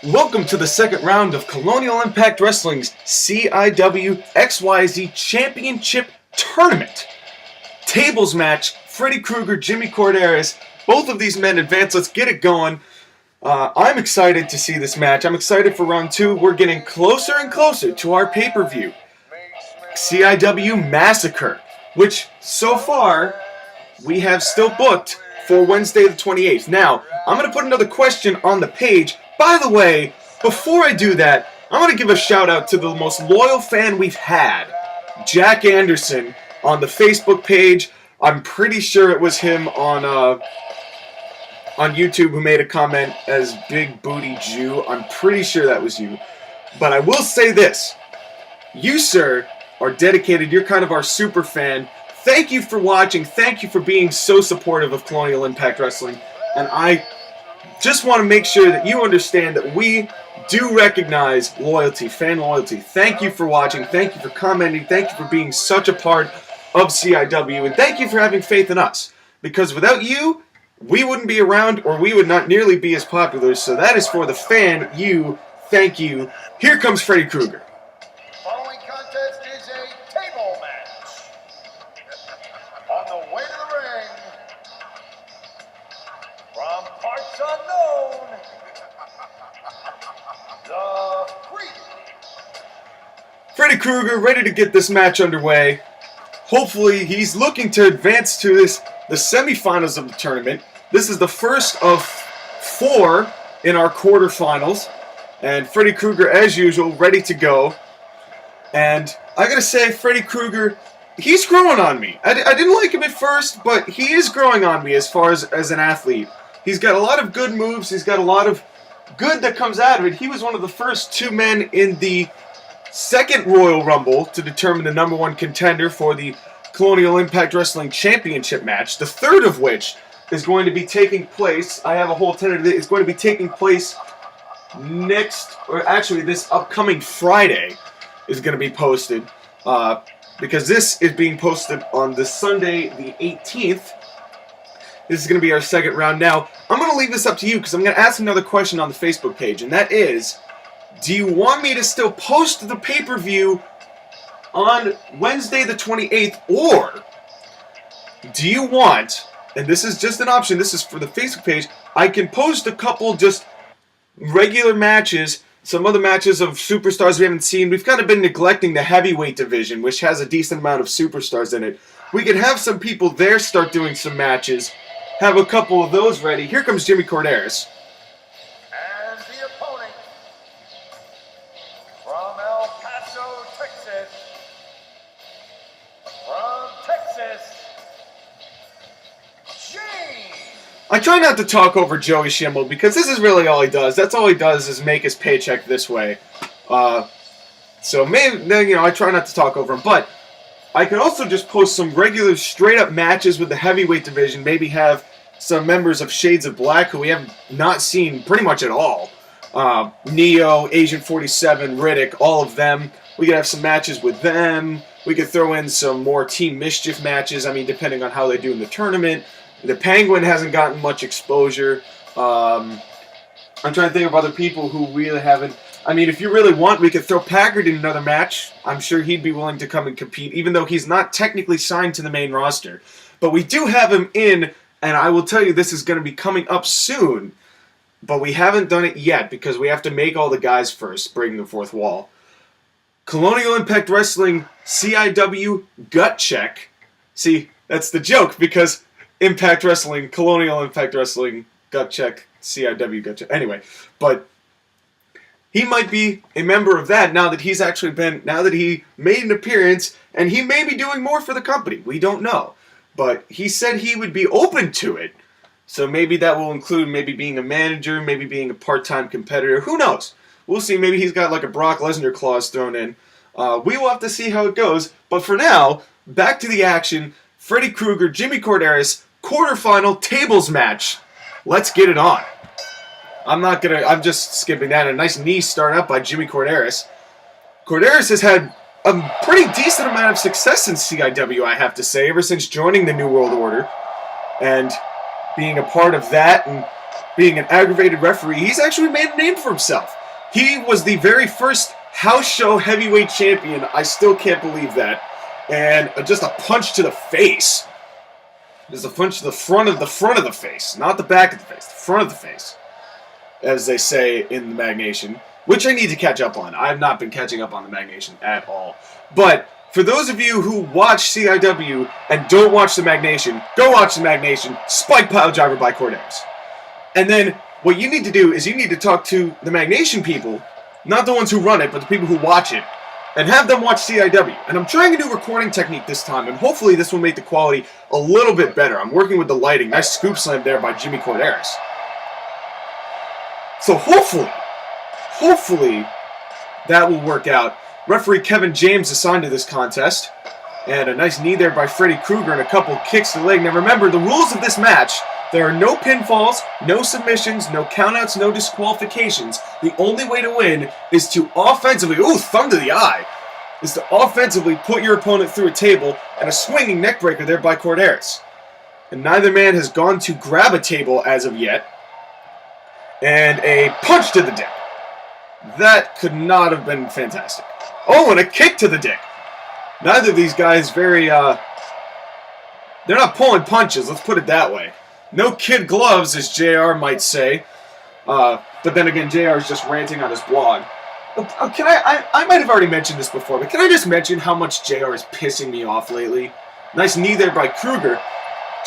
Welcome to the second round of Colonial Impact Wrestling's CIW XYZ Championship Tournament. Tables match, Freddy Krueger, Jimmy Korderas. Both of these men advance. Let's get it going. I'm excited to see this match. I'm excited for round two. We're getting closer and closer to our pay-per-view. CIW Massacre, which so far we have still booked for Wednesday the 28th. Now, I'm going to put another question on the page. By the way, before I do that, I want to give a shout out to the most loyal fan we've had, Jack Anderson, on the Facebook page. I'm pretty sure it was him on YouTube who made a comment as Big Booty Jew. I'm pretty sure that was you. But I will say this. You, sir, are dedicated. You're kind of our super fan. Thank you for watching. Thank you for being so supportive of Colonial Impact Wrestling. And I just want to make sure that you understand that we do recognize loyalty, fan loyalty. Thank you for watching. Thank you for commenting. Thank you for being such a part of CIW. And thank you for having faith in us. Because without you, we wouldn't be around, or we would not nearly be as popular. So that is for the fan, you. Thank you. Here comes Freddy Krueger. Following contest is a table match. On the way to the ring, from parts unknown, the Freak. Freddy Krueger ready to get this match underway. Hopefully, he's looking to advance to the semifinals of the tournament. This is the first of 4 in our quarterfinals. And Freddy Krueger, as usual, ready to go. And I gotta say, Freddy Krueger, he's growing on me. I didn't like him at first, but he is growing on me as far as an athlete. He's got a lot of good moves. He's got a lot of good that comes out of it. He was one of the first 2 men in the second Royal Rumble to determine the #1 contender for the Colonial Impact Wrestling Championship match. The third of which is going to be taking place. I have a whole tentative. It's going to be taking place this upcoming Friday is going to be posted. Because this is being posted on the Sunday, the 18th. This is going to be our second round. Now, I'm going to leave this up to you because I'm going to ask another question on the Facebook page, and that is, do you want me to still post the pay-per-view on Wednesday the 28th, or do you want, and this is just an option, this is for the Facebook page, I can post a couple just regular matches, some other matches of superstars we haven't seen. We've kind of been neglecting the heavyweight division, which has a decent amount of superstars in it. We could have some people there start doing some matches, have a couple of those ready. Here comes Jimmy Korderas. And the opponent, from El Paso, Texas. From Texas, James. I try not to talk over Joey Schimmel because this is really all he does. That's all he does is make his paycheck this way. So maybe, I try not to talk over him. But I could also just post some regular straight-up matches with the heavyweight division. Maybe have some members of Shades of Black who we have not seen pretty much at all. Neo, Agent 47, Riddick, all of them. We could have some matches with them. We could throw in some more Team Mischief matches. I mean, depending on how they do in the tournament. The Penguin hasn't gotten much exposure. I'm trying to think of other people who really haven't. I mean, if you really want, we could throw Packard in another match. I'm sure he'd be willing to come and compete, even though he's not technically signed to the main roster. But we do have him in, and I will tell you this is going to be coming up soon. But we haven't done it yet because we have to make all the guys first, breaking the fourth wall. Colonial Impact Wrestling CIW Gut Check. See, that's the joke because Impact Wrestling, Colonial Impact Wrestling Gut Check, CIW Gut Check. Anyway, but he might be a member of that now that he made an appearance, and he may be doing more for the company. We don't know. But he said he would be open to it. So maybe that will include maybe being a manager, maybe being a part-time competitor. Who knows? We'll see. Maybe he's got like a Brock Lesnar clause thrown in. We will have to see how it goes. But for now, back to the action. Freddy Krueger, Jimmy Korderas, quarterfinal tables match. Let's get it on. I'm just skipping that. A nice knee start up by Jimmy Korderas. Korderas has had a pretty decent amount of success in CIW, I have to say, ever since joining the New World Order. And being a part of that and being an aggravated referee, he's actually made a name for himself. He was the very first house show heavyweight champion. I still can't believe that. And just a punch to the face. Just a punch to the front of the face, not the back of the face, the front of the face, as they say in the Magnation, which I need to catch up on. I have not been catching up on the Magnation at all. But for those of you who watch CIW and don't watch the Magnation, go watch the Magnation. Spike pile driver by Korderas. And then what you need to do is you need to talk to the Magnation people, not the ones who run it, but the people who watch it, and have them watch CIW. And I'm trying a new recording technique this time, and hopefully this will make the quality a little bit better. I'm working with the lighting. Nice scoop slam there by Jimmy Korderas. So hopefully that will work out. Referee Kevin James assigned to this contest. And a nice knee there by Freddy Krueger and a couple kicks to the leg. Now remember, the rules of this match, there are no pinfalls, no submissions, no countouts, no disqualifications. The only way to win is to offensively, ooh, thumb to the eye, is to offensively put your opponent through a table, and a swinging neckbreaker there by Korderas. And neither man has gone to grab a table as of yet. And a punch to the dick. That could not have been fantastic. Oh, and a kick to the dick. Neither of these guys they're not pulling punches, let's put it that way. No kid gloves, as JR might say. But then again, JR is just ranting on his blog. I might have already mentioned this before, but can I just mention how much JR is pissing me off lately? Nice knee there by Krueger.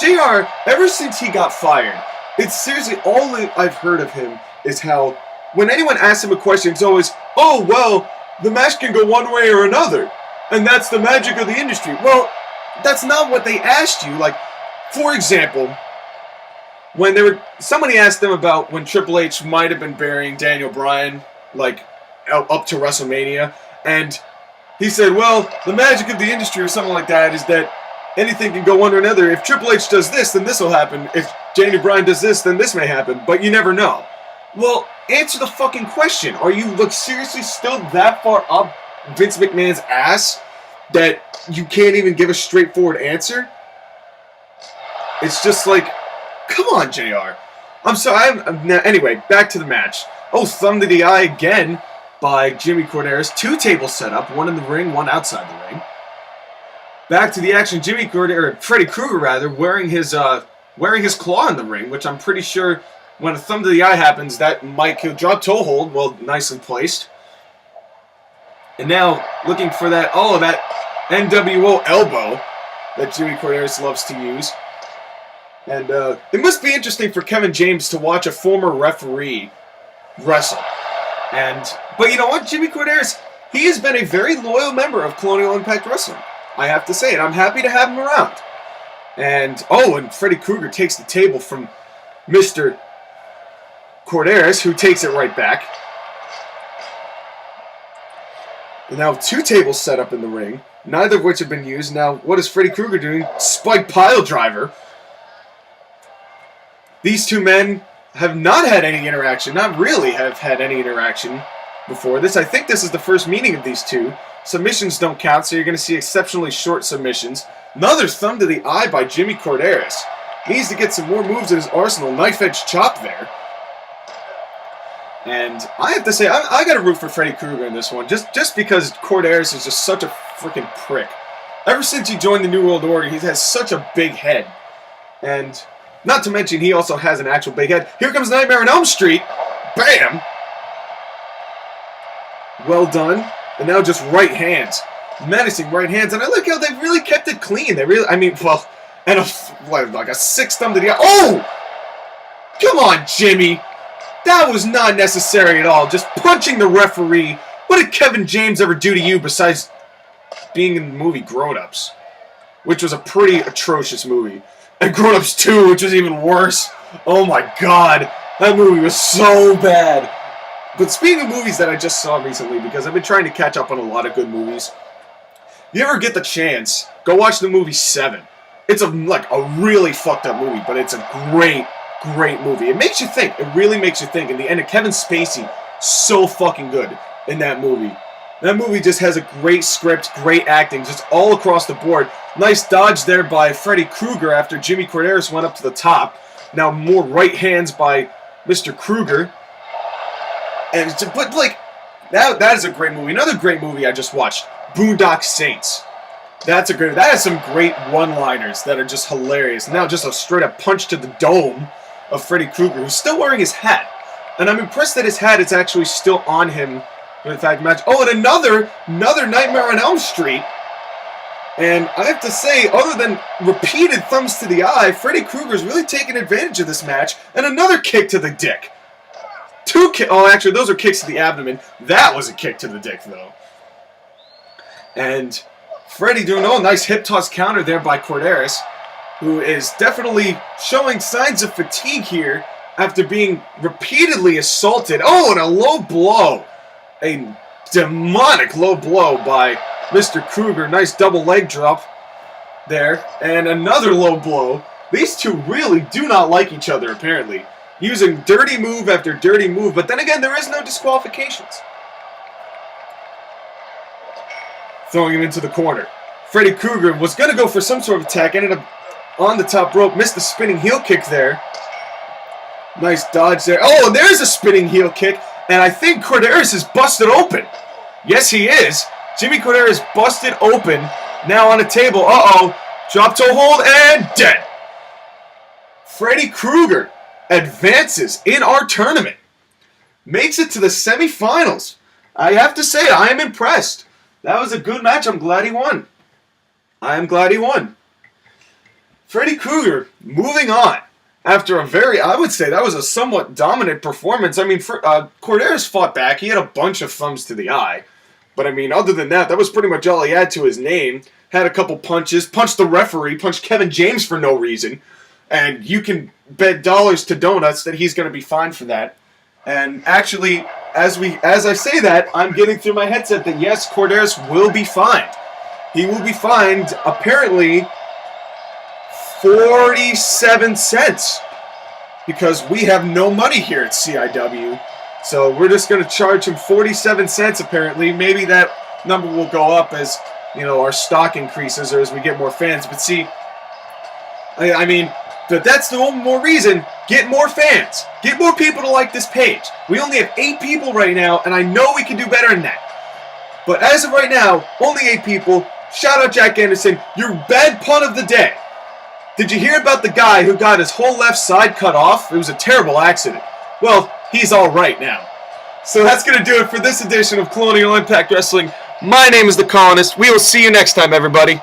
JR, ever since he got fired, it's seriously all I've heard of him is how when anyone asks him a question, it's always, oh, well, the match can go one way or another. And that's the magic of the industry. Well, that's not what they asked you. Like, for example, when somebody asked them about when Triple H might have been burying Daniel Bryan, like, up to WrestleMania, and he said, well, the magic of the industry or something like that is that anything can go one or another. If Triple H does this, then this will happen. If Daniel Bryan does this, then this may happen. But you never know. Well, answer the fucking question. Are you, seriously still that far up Vince McMahon's ass that you can't even give a straightforward answer? It's just like, come on, JR. I'm sorry. Anyway, back to the match. Oh, thumb to the eye again by Jimmy Korderas. 2 tables set up, one in the ring, one outside the ring. Back to the action. Freddy Krueger rather, wearing his claw in the ring, which I'm pretty sure when a thumb to the eye happens, that might kill. Drop toe hold, well, nicely placed. And now looking for that NWO elbow that Jimmy Korderas loves to use. And it must be interesting for Kevin James to watch a former referee wrestle. But you know what, Jimmy Korderas, he has been a very loyal member of Colonial Impact Wrestling. I have to say it. I'm happy to have him around. And Freddy Krueger takes the table from Mr. Korderas, who takes it right back. And now 2 tables set up in the ring, neither of which have been used. Now, what is Freddy Krueger doing? Spike pile driver. These 2 men have not had any interaction, not really have had any interaction before this. I think this is the first meeting of these 2. Submissions don't count, so you're going to see exceptionally short submissions. Another thumb to the eye by Jimmy Korderas. Needs to get some more moves in his arsenal. Knife edge chop there. And I have to say, I got to root for Freddy Krueger in this one, just because Korderas is just such a freaking prick. Ever since he joined the New World Order, he has such a big head. And not to mention, he also has an actual big head. Here comes Nightmare on Elm Street. Bam! Well done. And now just right hands. Menacing right hands. And I like how they've really kept it clean. They really, and like a 6 thumb to the eye. Oh! Come on, Jimmy. That was not necessary at all. Just punching the referee. What did Kevin James ever do to you besides being in the movie Grown Ups? Which was a pretty atrocious movie. And Grown Ups 2, which was even worse. Oh my god. That movie was so bad. But speaking of movies that I just saw recently, because I've been trying to catch up on a lot of good movies, if you ever get the chance, go watch the movie 7. It's a really fucked up movie, but it's a great movie. It makes you think. It really makes you think. And the end of Kevin Spacey, so fucking good in that movie. That movie just has a great script, great acting, just all across the board. Nice dodge there by Freddy Krueger after Jimmy Korderas went up to the top. Now more right hands by Mr. Krueger. And but like that is a great movie. Another great movie I just watched, Boondock Saints. That has some great one-liners that are just hilarious. Now just a straight-up punch to the dome of Freddy Krueger, who's still wearing his hat. And I'm impressed that his hat is actually still on him. In fact, match. Oh, and another Nightmare on Elm Street. And I have to say, other than repeated thumbs to the eye, Freddy Krueger's really taken advantage of this match. And another kick to the dick. Oh, actually, those are kicks to the abdomen. That was a kick to the dick, though. And Freddy doing, nice hip toss counter there by Korderas, who is definitely showing signs of fatigue here after being repeatedly assaulted. Oh, and a low blow. A demonic low blow by Mr. Krueger. Nice double leg drop there. And another low blow. These two really do not like each other, apparently. Using dirty move after dirty move, but then again, there is no disqualifications. Throwing him into the corner. Freddy Krueger was going to go for some sort of attack, ended up on the top rope, missed the spinning heel kick there. Nice dodge there. Oh, and there's a spinning heel kick, and I think Korderas is busted open. Yes, he is. Jimmy Korderas busted open, now on a table. Uh-oh. Drop toe hold, and dead. Freddy Krueger advances in our tournament. Makes it to the semifinals. I have to say, I am impressed. That was a good match. I'm glad he won. I am glad he won. Freddy Krueger moving on. After I would say that was a somewhat dominant performance. I mean, Korderas fought back. He had a bunch of thumbs to the eye. But I mean, other than that, that was pretty much all he had to his name. Had a couple punches. Punched the referee. Punched Kevin James for no reason. And you can bet dollars to donuts that he's going to be fine for that. And actually, as I say that, I'm getting through my headset that yes, Korderas will be fined. He will be fined, apparently, 47 cents. Because we have no money here at CIW. So we're just going to charge him 47 cents, apparently. Maybe that number will go up as, our stock increases or as we get more fans. But see, I mean, but that's the one more reason. Get more fans. Get more people to like this page. We only have 8 people right now, and I know we can do better than that. But as of right now, only 8 people. Shout out Jack Anderson. Your bad pun of the day. Did you hear about the guy who got his whole left side cut off? It was a terrible accident. Well, he's all right now. So that's going to do it for this edition of Colonial Impact Wrestling. My name is The Colonist. We will see you next time, everybody.